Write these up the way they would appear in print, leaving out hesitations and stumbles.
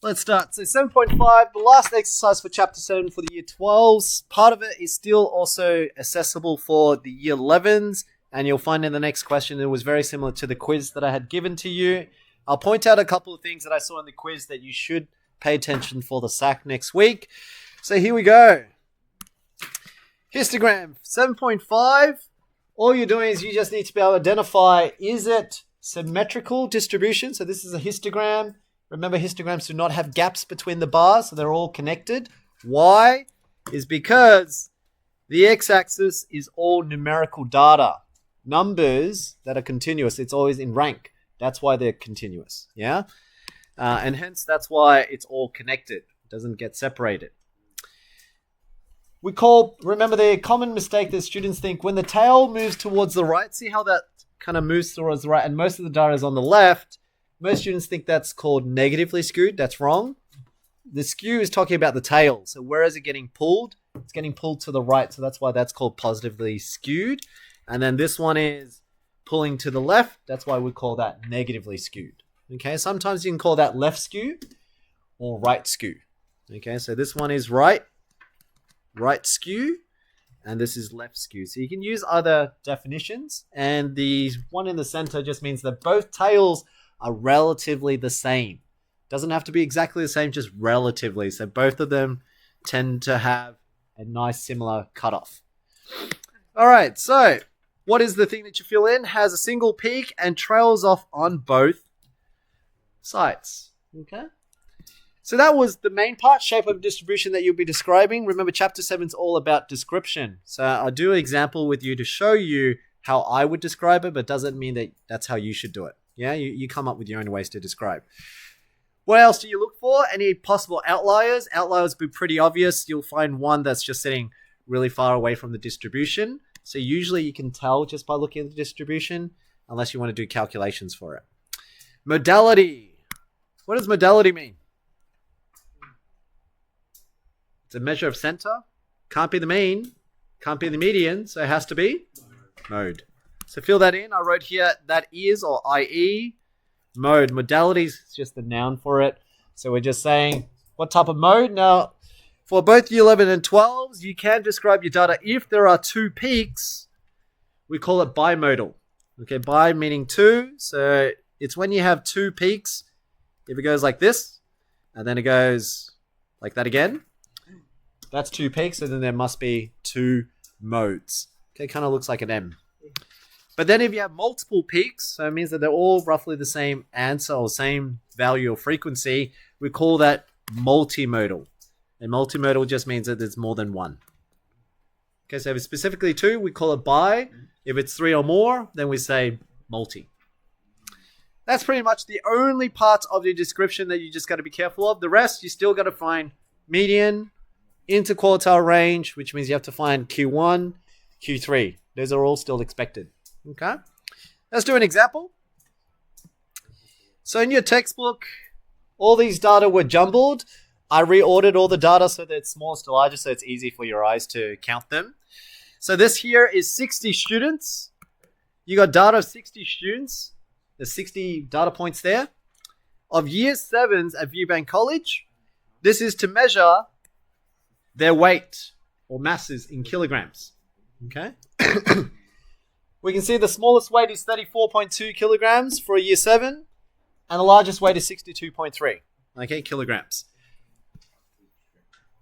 Let's start. So 7.5, the last exercise for Chapter 7 for the Year 12s. Part of it is still also accessible for the Year 11s. And you'll find in the next question it was very similar to the quiz that I had given to you. I'll point out a couple of things that I saw in the quiz that you should pay attention for the SAC next week. So here we go. Histogram 7.5. All you're doing is you just need to be able to identify, is it symmetrical distribution? So this is a histogram. Remember, histograms do not have gaps between the bars, so they're all connected. Why? Is because the x-axis is all numerical data. Numbers that are continuous, it's always in rank. That's why they're continuous, yeah? And hence, that's why it's all connected. It doesn't get separated. Remember the common mistake that students think, when the tail moves towards the right, see how that kind of moves towards the right, and most of the data is on the left. Most students think that's called negatively skewed. That's wrong. The skew is talking about the tail. So where is it getting pulled? It's getting pulled to the right. So that's why that's called positively skewed. And then this one is pulling to the left. That's why we call that negatively skewed. Okay, sometimes you can call that left skew or right skew. Okay, so this one is right skew, and this is left skew. So you can use other definitions, and the one in the center just means that both tails are relatively the same. Doesn't have to be exactly the same, just relatively. So both of them tend to have a nice similar cutoff. All right, so what is the thing that you fill in? Has a single peak and trails off on both sides. Okay. So that was the main part, shape of distribution that you'll be describing. Remember, Chapter 7 is all about description. So I'll do an example with you to show you how I would describe it, but doesn't mean that that's how you should do it. Yeah, you come up with your own ways to describe. What else do you look for? Any possible outliers? Outliers will be pretty obvious. You'll find one that's just sitting really far away from the distribution. So usually you can tell just by looking at the distribution, unless you want to do calculations for it. Modality. What does modality mean? It's a measure of center. Can't be the mean. Can't be the median. So it has to be mode. So fill that in. I wrote here that is, or IE. Mode. Modality is just the noun for it. So we're just saying what type of mode. Now, for both Year 11 and 12s, you can describe your data if there are two peaks. We call it bimodal. Okay, bi meaning two. So it's when you have two peaks. If it goes like this, and then it goes like that again, that's two peaks, and then there must be two modes. Okay, kind of looks like an M. But then if you have multiple peaks, so it means that they're all roughly the same answer or same value or frequency, we call that multimodal. And multimodal just means that there's more than one. Okay, so if it's specifically two, we call it bi. If it's three or more, then we say multi. That's pretty much the only part of the description that you just got to be careful of. The rest, you still got to find median, interquartile range, which means you have to find Q1, Q3. Those are all still expected. Okay, let's do an example. So in your textbook, all these data were jumbled. I reordered all the data so that it's smallest to largest, so it's easy for your eyes to count them. So this here is 60 students. You got data of 60 students. There's 60 data points there. Of Year 7s at Viewbank College, this is to measure their weight or masses in kilograms. Okay. We can see the smallest weight is 34.2 kilograms for a Year 7, and the largest weight is 62.3, okay, kilograms.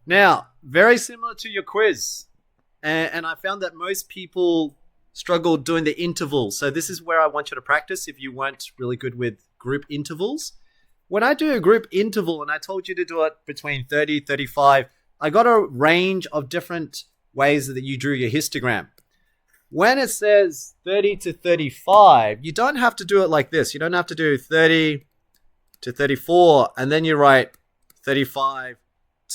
Now, very similar to your quiz, and I found that most people struggled doing the intervals. So this is where I want you to practice if you weren't really good with group intervals. When I do a group interval, and I told you to do it between 30, 35, I got a range of different ways that you drew your histogram. When it says 30 to 35, you don't have to do it like this. You don't have to do 30 to 34, and then you write 35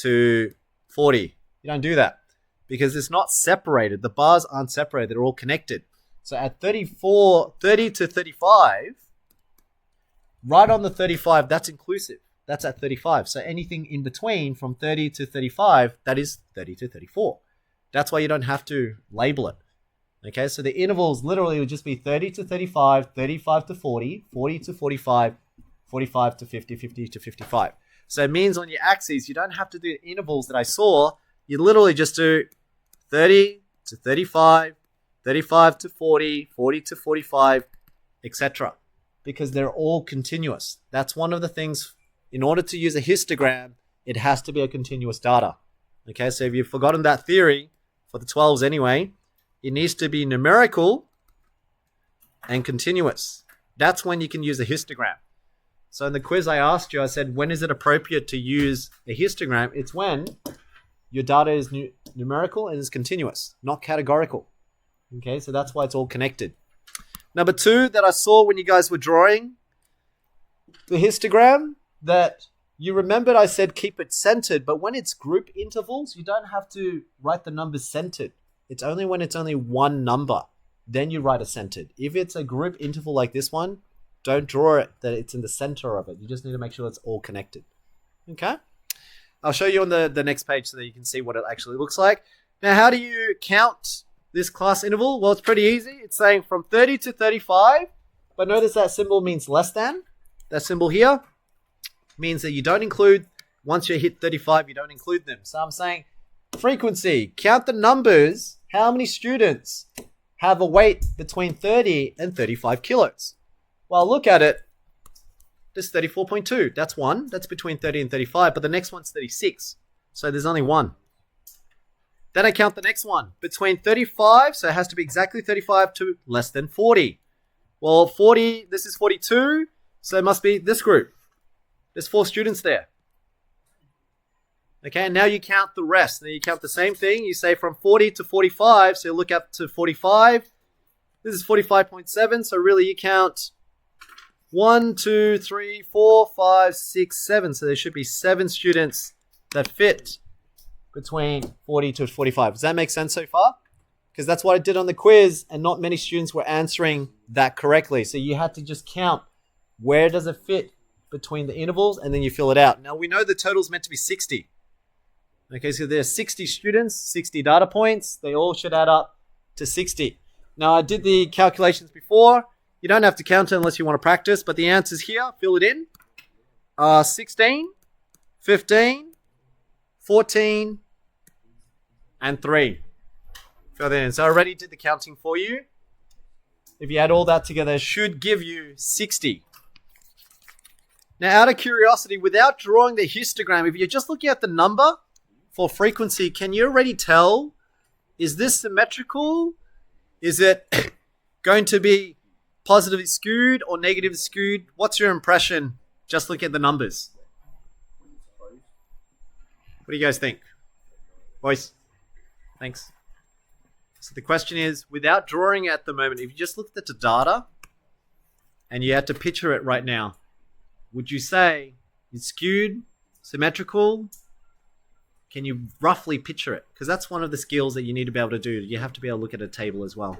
to 40. You don't do that because it's not separated. The bars aren't separated. They're all connected. So at 30 to 35, right on the 35, that's inclusive. That's at 35. So anything in between from 30 to 35, that is 30 to 34. That's why you don't have to label it. Okay, so the intervals literally would just be 30 to 35, 35 to 40, 40 to 45, 45 to 50, 50 to 55. So it means on your axes, you don't have to do intervals that I saw. You literally just do 30 to 35, 35 to 40, 40 to 45, etc. Because they're all continuous. That's one of the things, in order to use a histogram, it has to be a continuous data. Okay, so if you've forgotten that theory, for the 12s anyway, it needs to be numerical and continuous. That's when you can use a histogram. So in the quiz I asked you, I said, when is it appropriate to use a histogram? It's when your data is numerical and is continuous, not categorical. Okay, so that's why it's all connected. Number 2 that I saw when you guys were drawing the histogram, that you remembered I said keep it centered, but when it's group intervals, you don't have to write the numbers centered. It's only when it's only one number, then you write a centered. If it's a group interval like this one, don't draw it that it's in the center of it. You just need to make sure it's all connected. Okay? I'll show you on the next page so that you can see what it actually looks like. Now, how do you count this class interval? Well, it's pretty easy. It's saying from 30 to 35, but notice that symbol means less than. That symbol here means that you don't include, once you hit 35, you don't include them. So I'm saying frequency, count the numbers, how many students have a weight between 30 and 35 kilos. Well, look at it. This 34.2, that's one. That's between 30 and 35, but the next one's 36. So there's only one. Then I count the next one. Between 35, so it has to be exactly 35 to less than 40. Well, 40, this is 42, so it must be this group. There's 4 students there. Okay, and now you count the rest. Now you count the same thing. You say from 40 to 45, so you look up to 45. This is 45.7, so really you count 1, 2, 3, 4, 5, 6, 7. So there should be 7 students that fit between 40 to 45. Does that make sense so far? Because that's what I did on the quiz, and not many students were answering that correctly. So you had to just count where does it fit between the intervals, and then you fill it out. Now we know the total is meant to be 60. Okay, so there's 60 students, 60 data points. They all should add up to 60. Now I did the calculations before. You don't have to count it unless you want to practice, but the answers here, fill it in. 16, 15, 14, and 3. Fill that in. So I already did the counting for you. If you add all that together, it should give you 60. Now, out of curiosity, without drawing the histogram, if you're just looking at the number for frequency, can you already tell, is this symmetrical? Is it going to be positively skewed or negatively skewed? What's your impression? Just look at the numbers. What do you guys think? Boys? Thanks. So the question is, without drawing at the moment, if you just looked at the data and you had to picture it right now, would you say it's skewed, symmetrical? Can you roughly picture it? Because that's one of the skills that you need to be able to do. You have to be able to look at a table as well.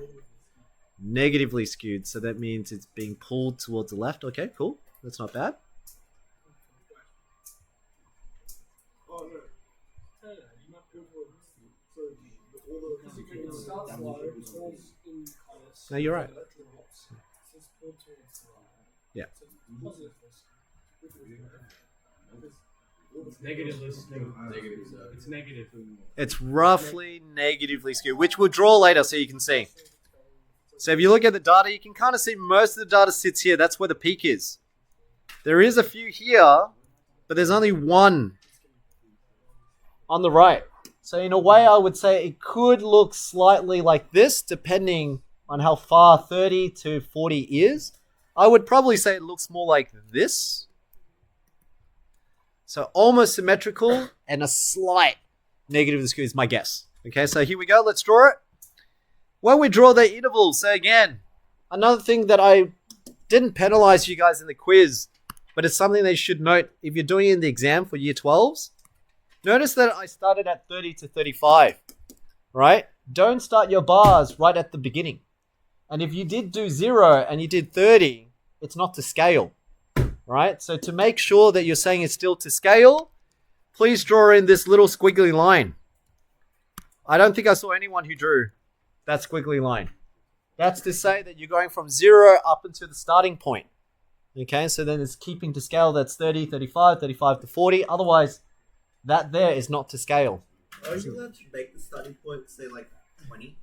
Negatively skewed, so that means it's being pulled towards the left. Okay, cool. That's not bad. No, you're right. Yeah. It's negatively skewed. It's negative. It's roughly negatively skewed, which we'll draw later so you can see. So if you look at the data, you can kind of see most of the data sits here. That's where the peak is. There is a few here, but there's only one on the right. So in a way, I would say it could look slightly like this, depending on how far 30 to 40 is. I would probably say it looks more like this. So almost symmetrical and a slight negative skew is my guess. Okay, so here we go. Let's draw it. When we draw the intervals, so again, another thing that I didn't penalize you guys in the quiz, but it's something that you should note if you're doing it in the exam for year 12s. Notice that I started at 30 to 35, right? Don't start your bars right at the beginning. And if you did do 0 and you did 30, it's not to scale, right? So to make sure that you're saying it's still to scale, please draw in this little squiggly line. I don't think I saw anyone who drew that squiggly line. That's to say that you're going from 0 up into the starting point. Okay, so then it's keeping to scale. That's 30, 35, 35 to 40. Otherwise, that there is not to scale. Are you allowed to make the starting point, say, like 20?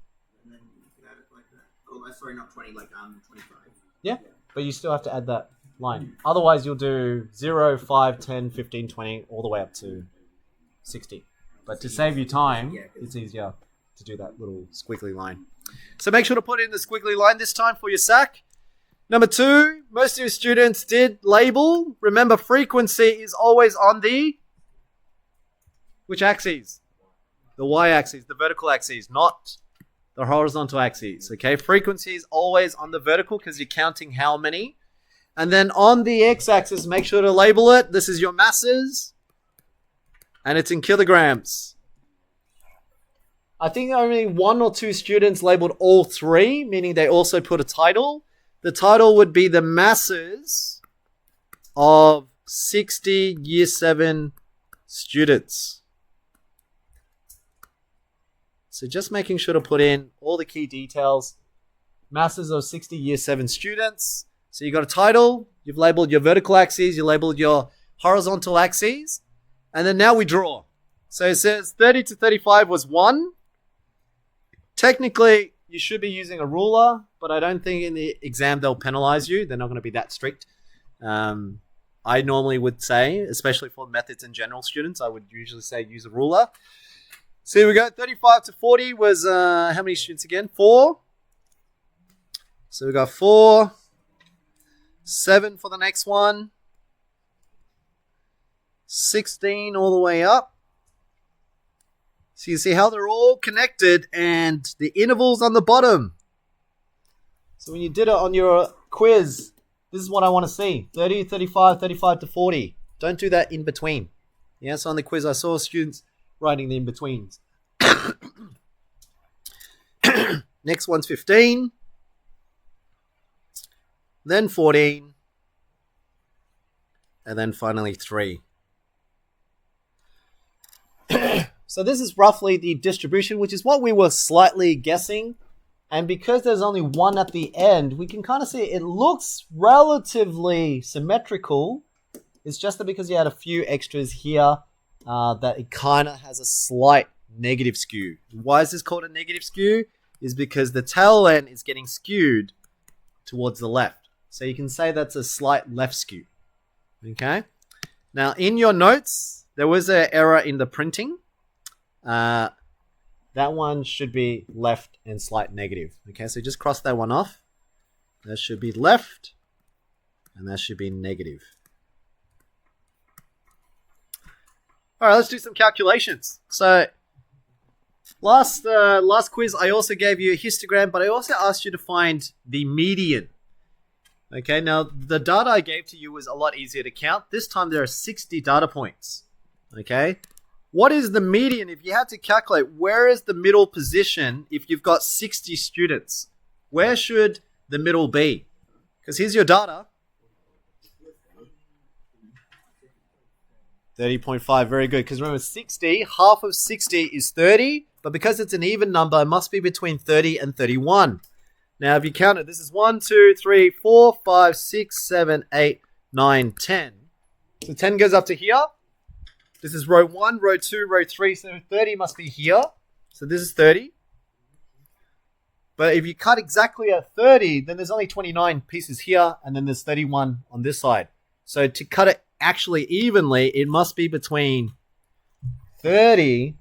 And then you can add it like that? Oh, sorry, not 20, like 25. Yeah, but you still have to add that line. Otherwise, you'll do 0, 5, 10, 15, 20, all the way up to 60. But to save you time, it's easier to do that little squiggly line. So make sure to put in the squiggly line this time for your SAC. Number 2, most of your students did label. Remember, frequency is always on the... Which axes? The y-axis, the vertical axis, not the horizontal axis. Okay, frequency is always on the vertical because you're counting how many. And then on the x-axis, make sure to label it. This is your masses. And it's in kilograms. I think only 1 or 2 students labeled all 3, meaning they also put a title. The title would be the masses of 60 Year 7 students. So just making sure to put in all the key details. Masses of 60 Year 7 students. So you got a title, you've labeled your vertical axes, you labeled your horizontal axes, and then now we draw. So it says 30 to 35 was 1. Technically, you should be using a ruler, but I don't think in the exam they'll penalize you. They're not going to be that strict. I normally would say, especially for methods and general students, I would usually say use a ruler. So here we go. 35 to 40 was how many students again? 4. So we got 4. 7 for the next one. 16 all the way up. So you see how they're all connected and the intervals on the bottom. So when you did it on your quiz, this is what I want to see. 30, 35, 35 to 40. Don't do that in between. Yeah, so on the quiz I saw students writing the in-betweens. Next one's 15. Then 14. And then finally 3. So this is roughly the distribution, which is what we were slightly guessing. And because there's only 1 at the end, we can kind of see it looks relatively symmetrical. It's just that because you had a few extras here, that it kind of has a slight negative skew. Why is this called a negative skew? Is because the tail end is getting skewed towards the left. So you can say that's a slight left skew. Okay. Now in your notes, there was an error in the printing. That one should be left and slight negative. Okay, so just cross that one off. That should be left, and that should be negative. All right, let's do some calculations. So last quiz, I also gave you a histogram, but I also asked you to find the median. Okay, now the data I gave to you was a lot easier to count. This time there are 60 data points. Okay. What is the median? If you had to calculate, where is the middle position if you've got 60 students? Where should the middle be? Because here's your data. 30.5, very good. Because remember, 60, half of 60 is 30. But because it's an even number, it must be between 30 and 31. Now, if you count it, this is 1, 2, 3, 4, 5, 6, 7, 8, 9, 10. So 10 goes up to here. This is row 1, row 2, row 3, so 30 must be here. So this is 30. But if you cut exactly at 30, then there's only 29 pieces here, and then there's 31 on this side. So to cut it actually evenly, it must be between 30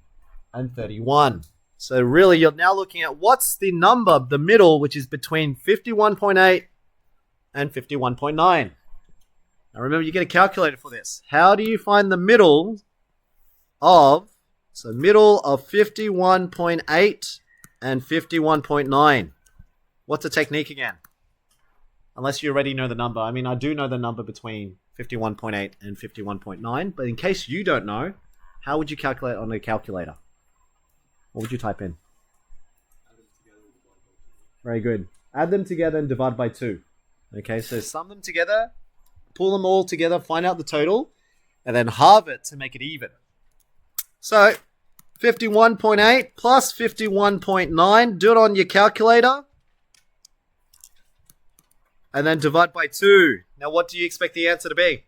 and 31. So really, you're now looking at what's the number, the middle, which is between 51.8 and 51.9. Now remember, you get a calculator for this. How do you find the middle of 51.8 and 51.9? What's the technique again? Unless you already know the number. I mean, I do know the number between 51.8 and 51.9, but in case you don't know, how would you calculate on a calculator? What would you type in? Very good. Add them together and divide by 2. Okay, so sum them together, pull them all together, find out the total, and then halve it to make it even. So 51.8 plus 51.9, do it on your calculator. and then divide by 2. Now, what do you expect the answer to be?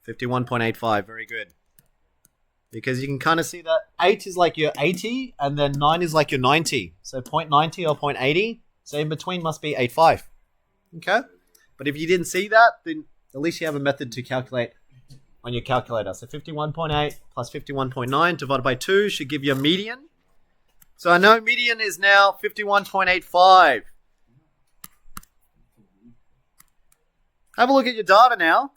51.85. Very good. Because you can kind of see that 8 is like your 80, and then 9 is like your 90. So 0.90 or 0.80. So in between must be 85. Okay? But if you didn't see that, then at least you have a method to calculate on your calculator. So 51.8 plus 51.9 divided by 2 should give you a median. So I know median is now 51.85. Have a look at your data now.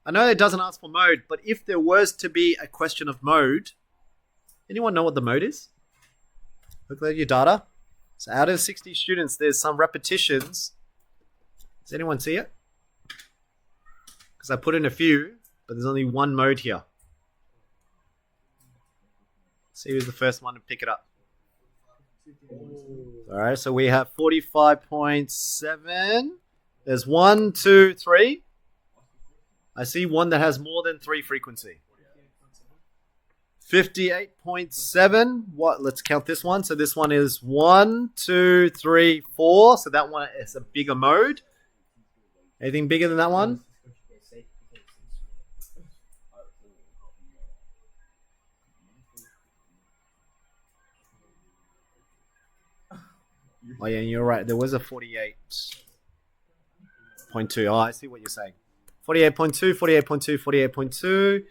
I know it doesn't ask for mode, but if there was to be a question of mode, anyone know what the mode is? Look at your data. So out of 60 students, there's some repetitions. Does anyone see it? Because I put in a few, but there's only one mode here. See who's the first one to pick it up. All right, so we have 45.7. There's 1, 2, 3. I see one that has more than 3 frequency. 58.7. What? Let's count this one. So this one is 1, 2, 3, 4. So that one is a bigger mode. Anything bigger than that one? Oh yeah, you're right. There was a 48.2. Oh, I see what you're saying. 48.2, 48.2, 48.2.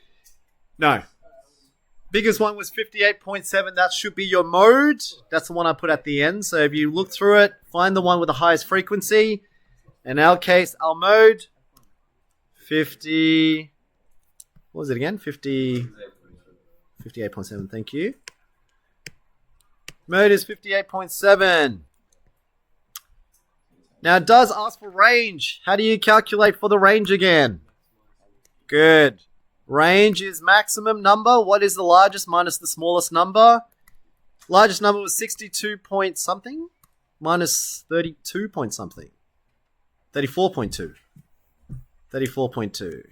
No. Biggest one was 58.7. That should be your mode. That's the one I put at the end. So if you look through it, find the one with the highest frequency. In our case, our mode, 50... What was it again? 58.7. Thank you. Mode is 58.7. Now, it does ask for range. How do you calculate for the range again? Good. Range is maximum number. What is the largest minus the smallest number? Largest number was 62 point something minus 32 point something. 34.2. 34.2.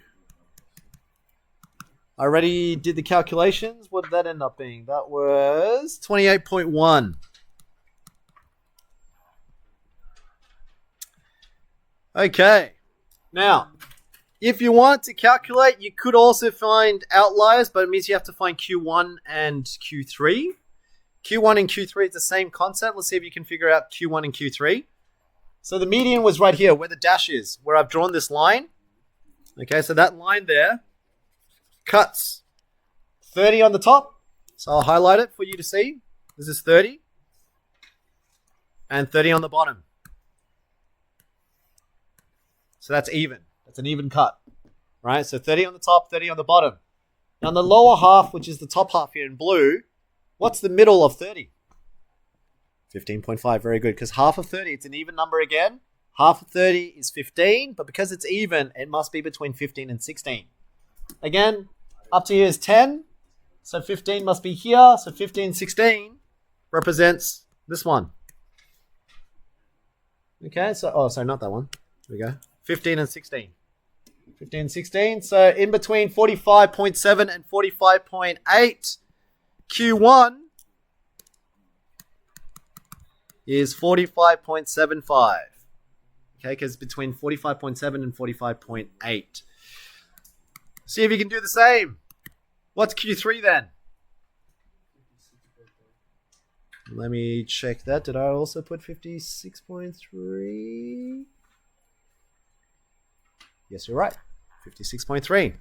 I already did the calculations. What did that end up being? That was 28.1. Okay. Now, if you want to calculate, you could also find outliers, but it means you have to find Q1 and Q3. Q1 and Q3 is the same concept. Let's see if you can figure out Q1 and Q3. So the median was right here, where the dash is, where I've drawn this line. Okay, so that line there cuts 30 on the top. So I'll highlight it for you to see. This is 30. And 30 on the bottom. So that's even. That's an even cut. Right? So 30 on the top, 30 on the bottom. Now in the lower half, which is the top half here in blue, what's the middle of 30? 15.5. Very good. Because half of 30, it's an even number again. Half of 30 is 15. But because it's even, it must be between 15 and 16. Again, up to here is 10. So 15 must be here. So 15, 16 represents this one. Okay, so, oh, sorry, not that one. There we go. 15 and 16. 15 and 16. So in between 45.7 and 45.8, Q1 is 45.75. Okay, because between 45.7 and 45.8. See if you can do the same. What's Q3 then? Let me check that. Did I also put 56.3? Yes, you're right. 56.3.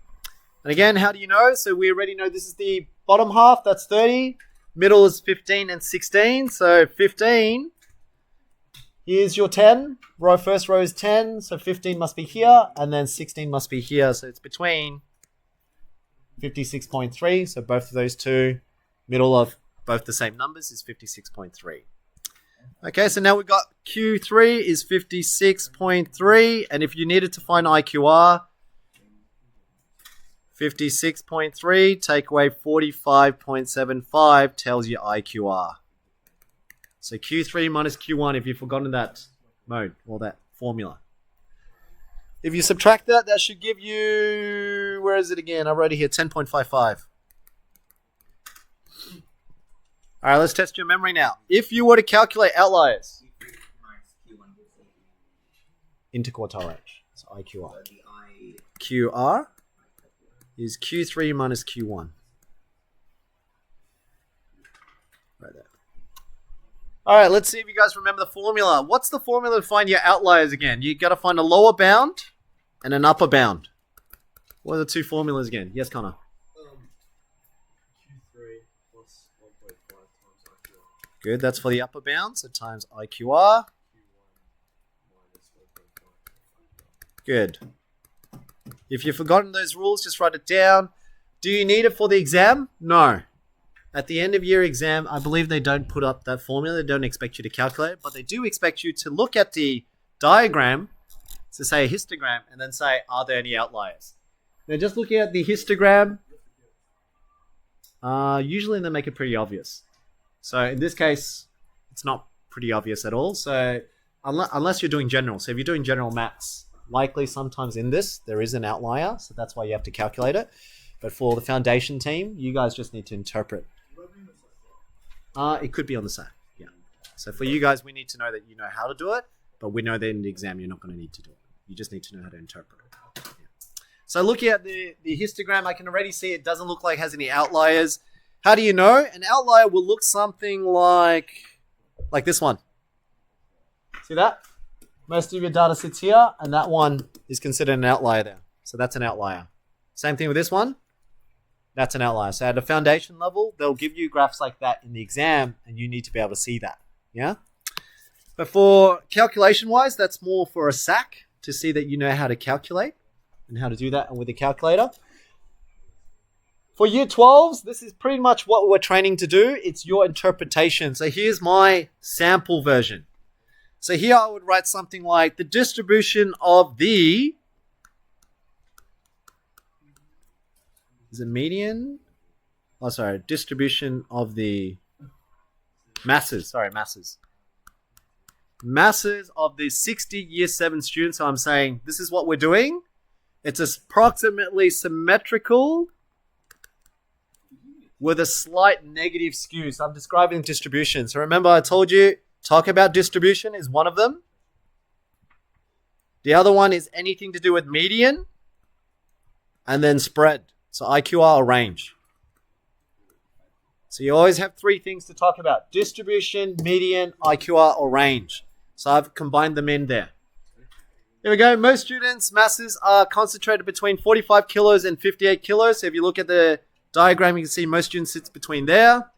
And again, how do you know? So we already know this is the bottom half. That's 30. Middle is 15 and 16. So 15. Here's your 10. First row is 10. So 15 must be here. And then 16 must be here. So it's between 56.3. So both of those two. Middle of both the same numbers is 56.3. Okay, so now we've got Q3 is 56.3. And if you needed to find IQR, 56.3 take away 45.75 tells you IQR. So Q3 minus Q1 if you've forgotten that mode or that formula. If you subtract that, that should give you, where is it again? I wrote it here, 10.55. All right, let's test your memory now. If you were to calculate outliers. interquartile range. So IQR. So the I. QR is Q3 minus Q1. Right there. All right, let's see if you guys remember the formula. What's the formula to find your outliers again? You got to find a lower bound and an upper bound. What are the two formulas again? Yes, Connor. Q3 plus 1.5 times IQR. Good, that's for the upper bound, so times IQR. Q1 minus 1.5. Good. If you've forgotten those rules, just write it down. Do you need it for the exam? No. At the end of year exam, I believe they don't put up that formula. They don't expect you to calculate it, but they do expect you to look at the diagram, to say a histogram, and then say, are there any outliers? Now, just looking at the histogram, usually they make it pretty obvious. So in this case, it's not pretty obvious at all. So unless you're doing general. So if you're doing general maths, likely sometimes in this, there is an outlier. So that's why you have to calculate it. But for the foundation team, you guys just need to interpret. It could be on the side, yeah. So for you guys, we need to know that you know how to do it, but we know that in the exam, you're not going to need to do it. You just need to know how to interpret it. Yeah. So looking at the histogram, I can already see it doesn't look like it has any outliers. How do you know? An outlier will look something like this one. See that? Most of your data sits here, and that one is considered an outlier there. So that's an outlier. Same thing with this one. That's an outlier. So at a foundation level, they'll give you graphs like that in the exam, and you need to be able to see that. Yeah? But for calculation-wise, that's more for a SAC to see that you know how to calculate and how to do that with a calculator. For year 12s, this is pretty much what we're training to do. It's your interpretation. So here's my sample version. So here I would write something like the distribution of the... Is it median? Oh, sorry. Distribution of the masses. Sorry, masses. Masses of the 60 year 7 students. So I'm saying this is what we're doing. It's approximately symmetrical with a slight negative skew. So I'm describing distribution. So remember I told you, talk about distribution is one of them. The other one is anything to do with median and then spread. So IQR or range. So you always have three things to talk about. Distribution, median, IQR or range. So I've combined them in there. Here we go. Most students' masses are concentrated between 45 kilos and 58 kilos. So if you look at the diagram, you can see most students sits between there.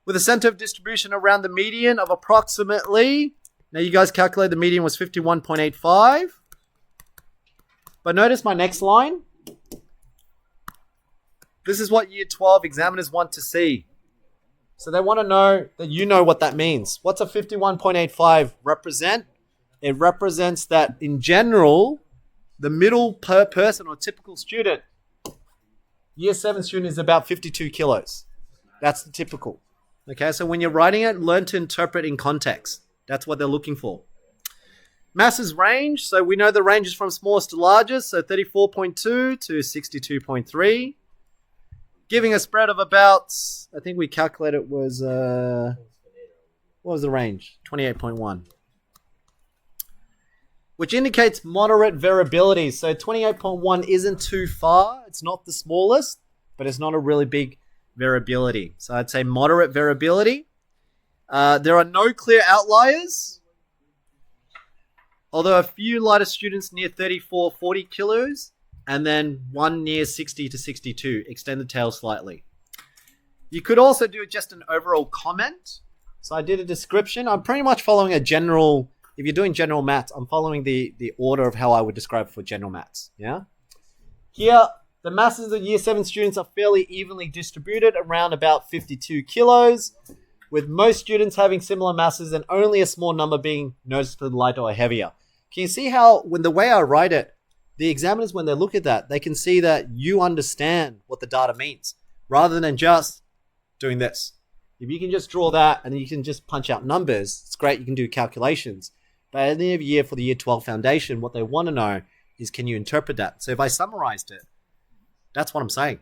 With a center of distribution around the median of approximately, now you guys calculate the median was 51.85. But notice my next line. This is what year 12 examiners want to see. So they want to know that you know what that means. What's a 51.85 represent? It represents that in general, the middle per person or typical student, year 7 student is about 52 kilos. That's the typical. Okay, so when you're writing it, learn to interpret in context. That's what they're looking for. Masses range. So we know the range is from smallest to largest. So 34.2 to 62.3. Giving a spread of about, I think we calculated was, what was the range? 28.1. Which indicates moderate variability. So 28.1 isn't too far. It's not the smallest, but it's not a really big variability. So I'd say moderate variability. There are no clear outliers. Although a few lighter students near 34, 40 kilos. And then one near 60 to 62. Extend the tail slightly. You could also do just an overall comment. So I did a description. I'm pretty much following a general, if you're doing general maths, I'm following the order of how I would describe for general maths. Yeah. Here, the masses of year 7 students are fairly evenly distributed, around about 52 kilos, with most students having similar masses and only a small number being noticeably lighter or heavier. Can you see how, when the way I write it, the examiners, when they look at that, they can see that you understand what the data means rather than just doing this. If you can just draw that and you can just punch out numbers, it's great. You can do calculations. But at the end of the year for the year 12 foundation, what they want to know is, can you interpret that? So if I summarized it, that's what I'm saying.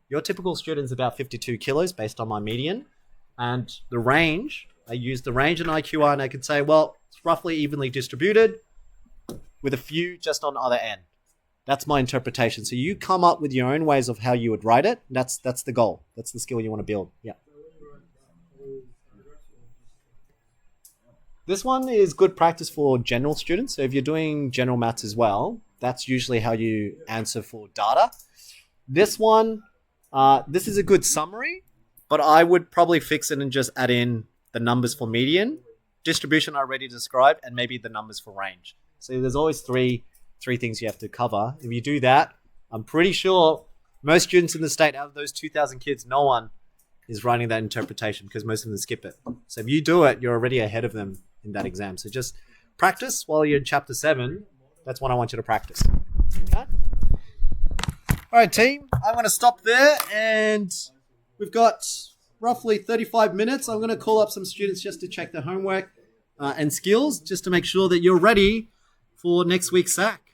Your typical student is about 52 kilos based on my median. And the range, I use the range in IQR and I can say, well, it's roughly evenly distributed, with a few just on other end. That's my interpretation. So you come up with your own ways of how you would write it. That's the goal. That's the skill you want to build. Yeah. This one is good practice for general students. So if you're doing general maths as well, that's usually how you answer for data. This one, this is a good summary, but I would probably fix it and just add in the numbers for median, distribution I already described, and maybe the numbers for range. So there's always three things you have to cover. If you do that, I'm pretty sure most students in the state, out of those 2,000 kids, no one is writing that interpretation because most of them skip it. So if you do it, you're already ahead of them in that exam. So just practice while you're in chapter 7. That's what I want you to practice. Okay? All right, team, I'm going to stop there, and we've got roughly 35 minutes. I'm going to call up some students just to check their homework and skills, just to make sure that you're ready for next week's SAC.